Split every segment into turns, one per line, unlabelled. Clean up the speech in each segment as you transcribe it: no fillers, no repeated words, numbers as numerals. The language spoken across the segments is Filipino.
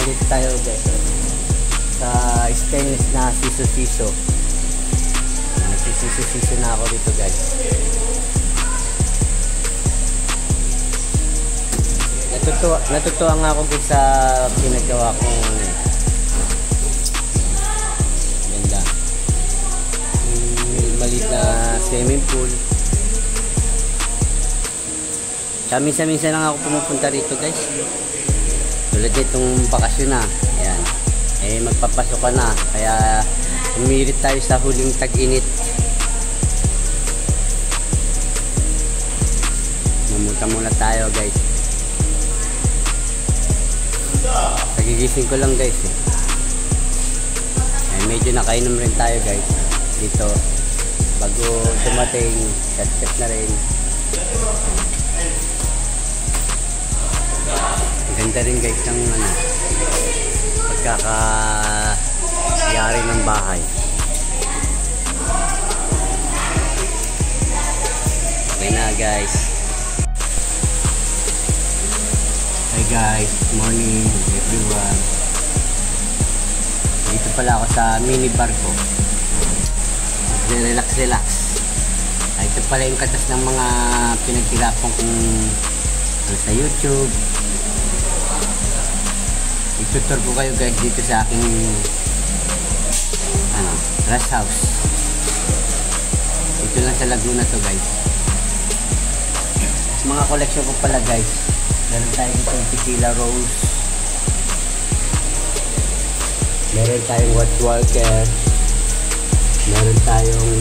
dito tayo guys sa stainless na siso-siso. Nagsisiso-siso na ako dito guys. Natutuwa nga ako guys sa pinagawa kong ganda. Maliit na swimming pool. Minsan-minsan lang ako pumupunta rito guys. Tulad nitong bakasyon na. Ayan. Eh magpapasok ka na. Kaya umirit tayo sa huling tag-init. Mamuta muna tayo guys. Nagigising ko lang guys eh. Medyo nakainom rin tayo guys dito bago dumating. Chat-chat na rin. Ganda rin guys ng pagkakayari ng bahay. Okay na guys. Hi guys, good morning everyone. Dito pala ako sa mini bar ko. Relax. Ito pala yung katas ng mga pinagtirapan kong sa YouTube. Itutur ko kayo guys dito sa aking rest house. Ito lang sa Laguna to guys. Mga collection ko pala guys. Meron tayong tequila rose. Meron tayong White Walker. Meron tayong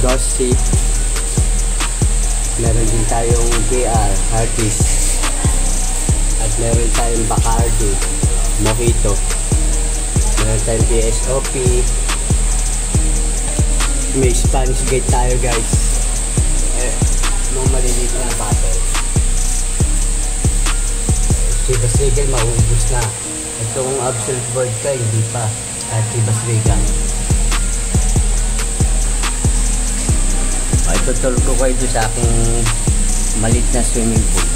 Gossip. Meron din tayong PR Artist. At meron tayong Bacardi Mojito. Meron tayong PSOP. May Spanish Gate tayo guys. Mga maliliit na bottle. Chivas Regal maubos na. Itong Absolute Vodka hindi pa. At Chivas Regal. Itutulog ko kayo doon sa aking maliit na swimming pool.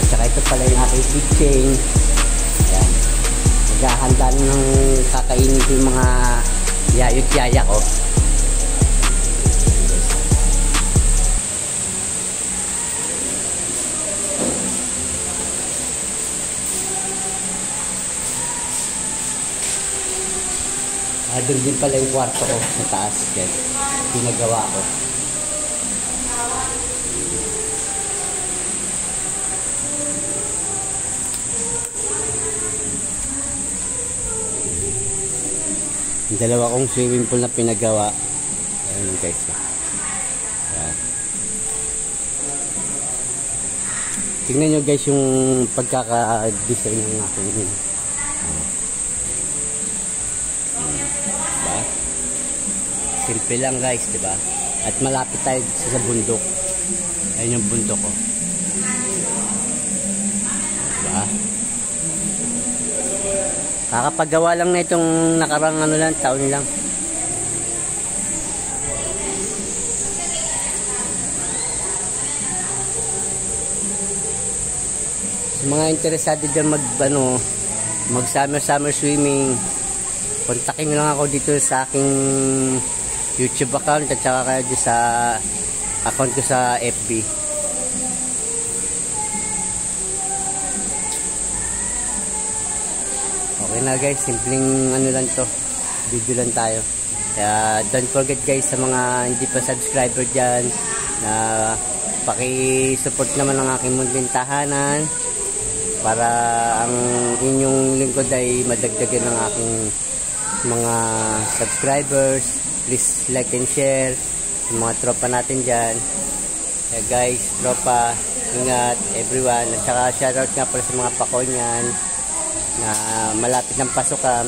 At saka ito pala yung aking kitchen. Ayan. Naghahanda ng kakainin ko yung mga yayot-yaya ko. Doon din pala yung kwarto ko sa taas guys. Pinagawa ko. Yung dalawa kong swimming pool na pinagawa. Ayun guys. Ayan. Tingnan nyo guys yung pagkaka-design ng aking simple lang guys, di ba? At malapit tayo sa bundok. Ayun yung bundok ko. Diba? Kakapagawa lang na itong nakarang taon lang. Sa mga interesado dyan mag summer swimming, kontakin nyo lang ako dito sa aking YouTube account at saka kayo sa account ko sa FB. Okay na guys, simpleng lang to, video lang tayo. Kaya don't forget guys sa mga hindi pa subscriber dyan na paki-support naman ang aking munting tahanan para ang inyong lingkod ay madagdagan ng aking mga subscribers. Please like and share yung mga tropa natin dyan. Yeah, guys, tropa, ingat everyone. At saka shoutout nga pala sa mga pakol nyan na malapit ng pasukan.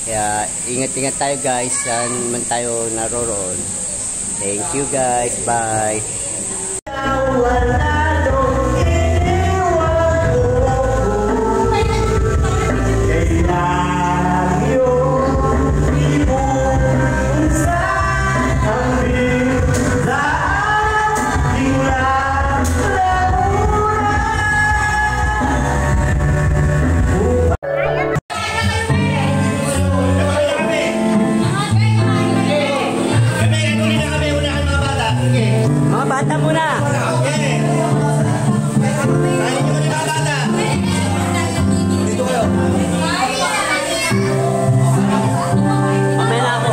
Kaya ingat-ingat tayo guys saan man tayo naroroon. Thank you guys, bye. Mga bata muna. Mamaya na ako.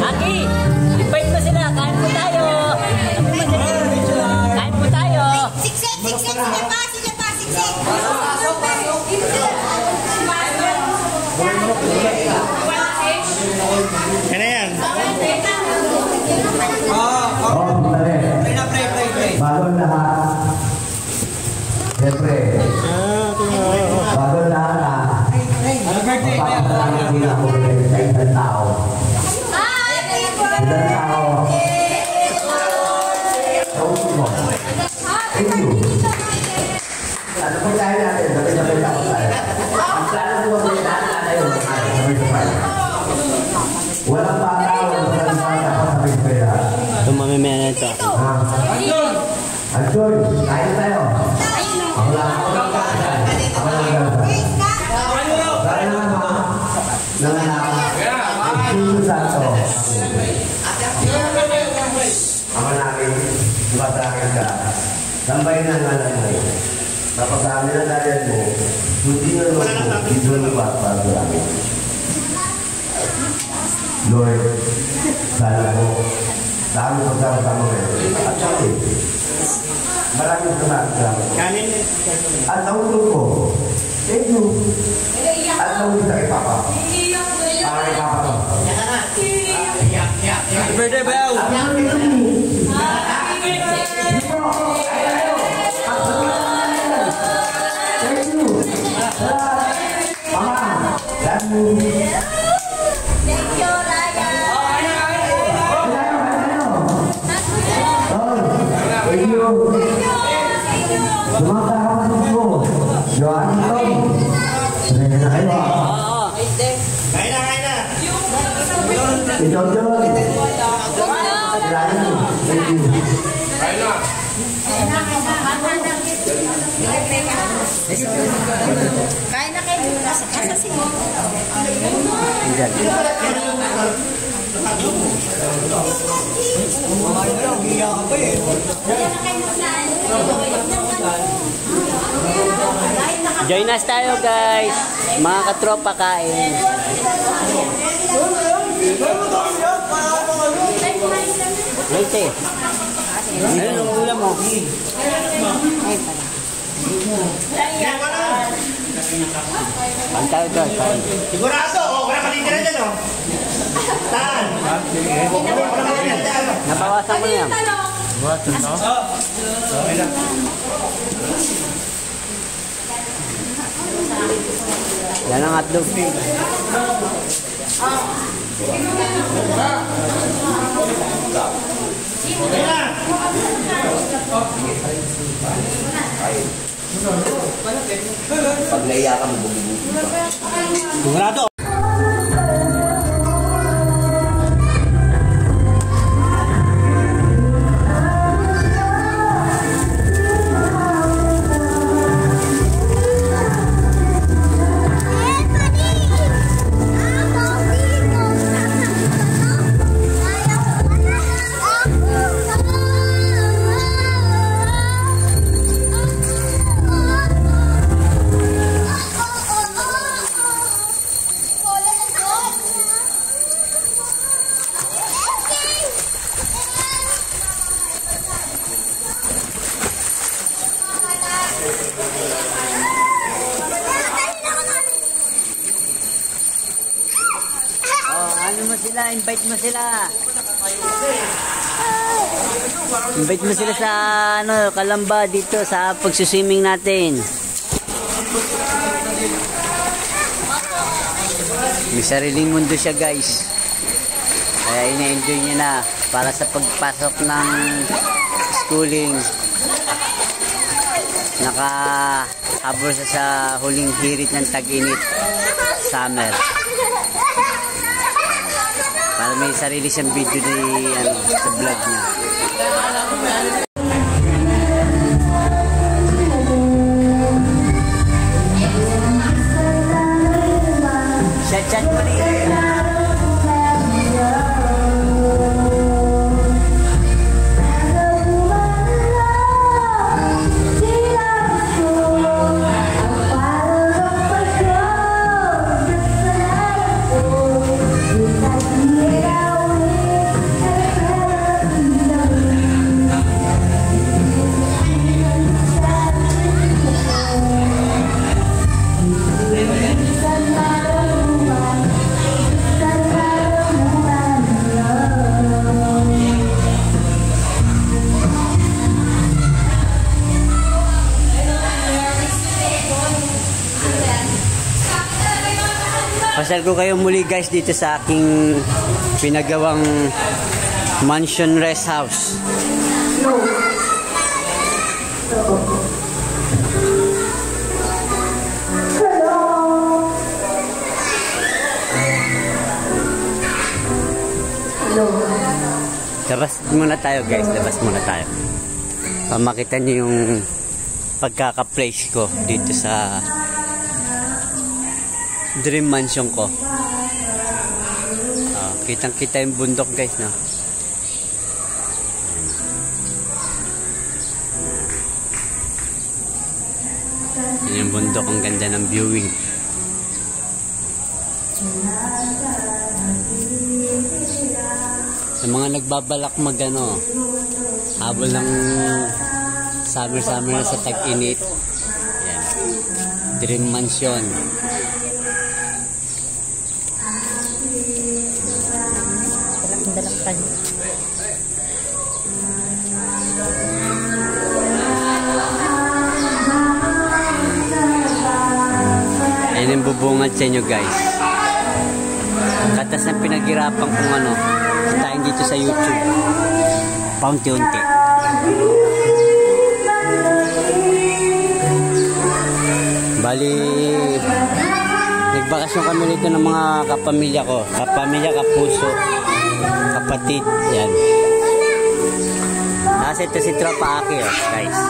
Aki, invite mo sila. Kain po tayo. Kain po tayo.
Siksik, sige pa.
Ano yan?
Pray. Bago lahat. Siyempre. Bago lahat. Mapapasalamat din ako sa isang tao. Isang tao. Sa último. Thank you. Ano po tayo natin? Sabay-sabay ako tayo. Ang plano ko ba lahat tayo? Sabay-sabay. Walang bata, walang bata ako sabay-sabay lahat.
Tumamimaya na ito.
Anjoy, kain tayo. Ako lang. Ako lang. Kaya naman nanganak. Espiritu Santo. Ako namin, lumasakin ka. Sambayin ang ngalan mo. Kapag amin ang dalian mo, buti nga naman mo, ito ang para sa amin. Lord, sana mo, dami pagsama-sama kayo. At sabi, maraming salamat. At naulog ko, thank you. At naulog sa kay Papa. Para kay Papa to.
Happy birthday, Bel!
Thank you. Mama, love you.
Thank you, Raya.
Thank you. Sumakakaman ko. Johan Tom. Sige na kayo.
Kain na!
Si Jojo. Thank you.
Kain na kayo muna sa casa si
Diyan. Join us tayo guys. Mga katropa kain. Wait eh. Ayun ang ulam mo. Pantay ito.
Sigurado! Wala ka din dyan, no? Saan?
Nabawasan mo na yan.
Okay na.
Yan ang hotdog.
Pag naiyakan mo, bumubuti ka.
Sigurado!
Ano mo sila? Invite mo sila. Invite mo sila sa Kalamba dito sa pagsuswimming natin. May sariling mundo siya guys. Kaya ina-enjoy niya na para sa pagpasok ng schooling. Nakahabol siya sa huling hirit ng tag-init. Summer. Para may sarili siyang video ni ano, sa vlog niya. Chat mo rin. Pasal ko kayo muli guys dito sa aking pinagawang mansion rest house. Labas muna tayo guys, labas muna tayo. Pamakita niyo yung pagkaka-place ko dito sa dream mansion ko. Kitang-kita yung bundok guys, no? Yan yung bundok, ang ganda ng viewing. Sa mga nagbabalak magano, habol ng summer na sa tag-init. Yan. Dream mansion.
Dalakpan.
Ayun yung bubungad sa inyo guys. Katas ng pinaghirapan kung ano, tayo dito sa YouTube. Paunti-unti. Bali, nagbakasyon kami dito ng mga kapamilya ko. Kapamilya, kapuso, kapatid. Yan. Nasa ito si Tropa Aki, oh, guys.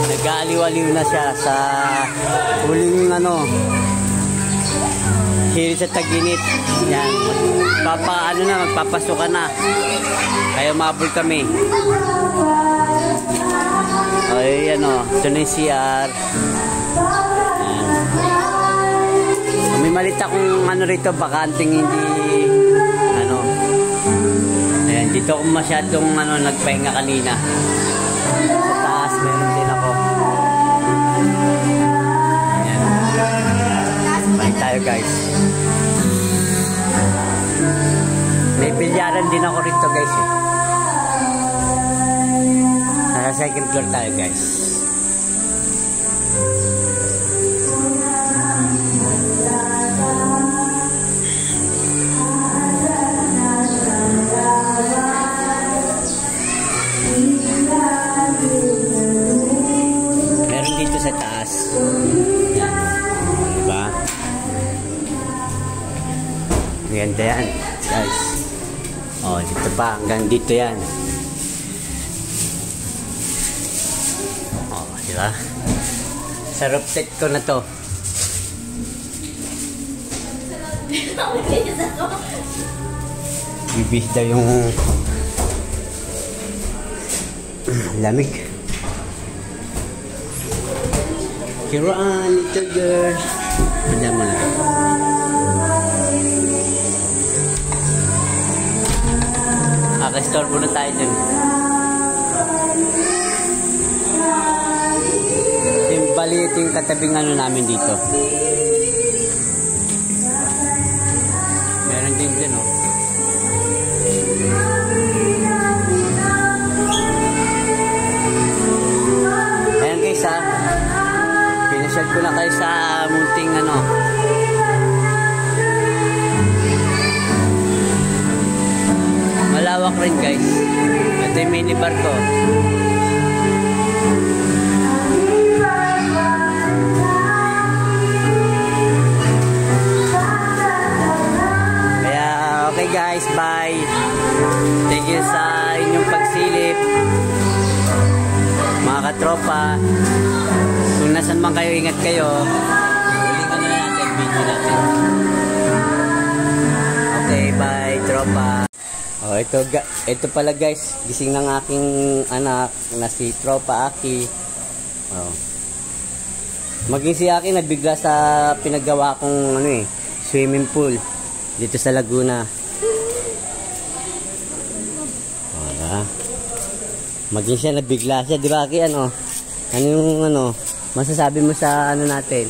Nag-aaliw-aliw na siya sa huling ano, hirit sa tag-init. Yan. Magpapasukan na. Kaya mabul kami. Ay, ano, ito na yung CR. Yan. May malit akong ano rito, bakanting hindi, ano. Ayan, dito ako masyadong ano, nagpahinga kanina. Sa taas, meron din ako. Ayan. Balik tayo guys. May bilyaran din ako rito guys eh. Nasa second floor tayo guys. Meron dito sa taas. Diba? Ganda yan guys. Oh, dito pa. Hanggang dito yan. Oh, diba? Sa rooftop ko na to. Bibis daw yung lamig. Kiruan, little girl. Pwede mo na. Naka-store muna tayo dun. Yung bali, ito yung katabing ano namin dito. Meron din dun, oh. Ayan guys, ha. Pinasyal ko na kayo sa munting ano. Malawak rin guys. Ito yung minibar ko. guys. Bye. Thank you sa inyong pagsilip. Mga katropa. Kung nasan man kayo, ingat kayo. Uling ano natin, video natin. Okay, bye tropa. Oh, ito pala guys, gising ng aking anak na si Tropa Aki. Oh. Maging si Aki nabigla sa pinagawa kong swimming pool dito sa Laguna. Oh, maging siya nabigla siya, di ba Aki? Ano yung masasabi mo sa natin?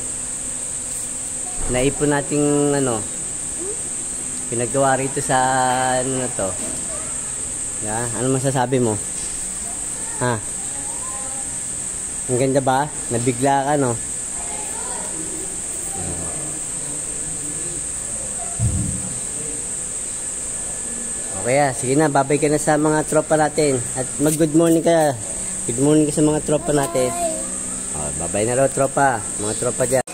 Naipon nating pinagawa rito sa na to. Yeah, ano masasabi mo? Ha? Ang ganda ba? Nabigla ka, no? Okay, sige na, babay ka na sa mga tropa natin. At mag-good morning ka. Good morning ka sa mga tropa natin. Oh, babay na raw tropa. Mga tropa dyan.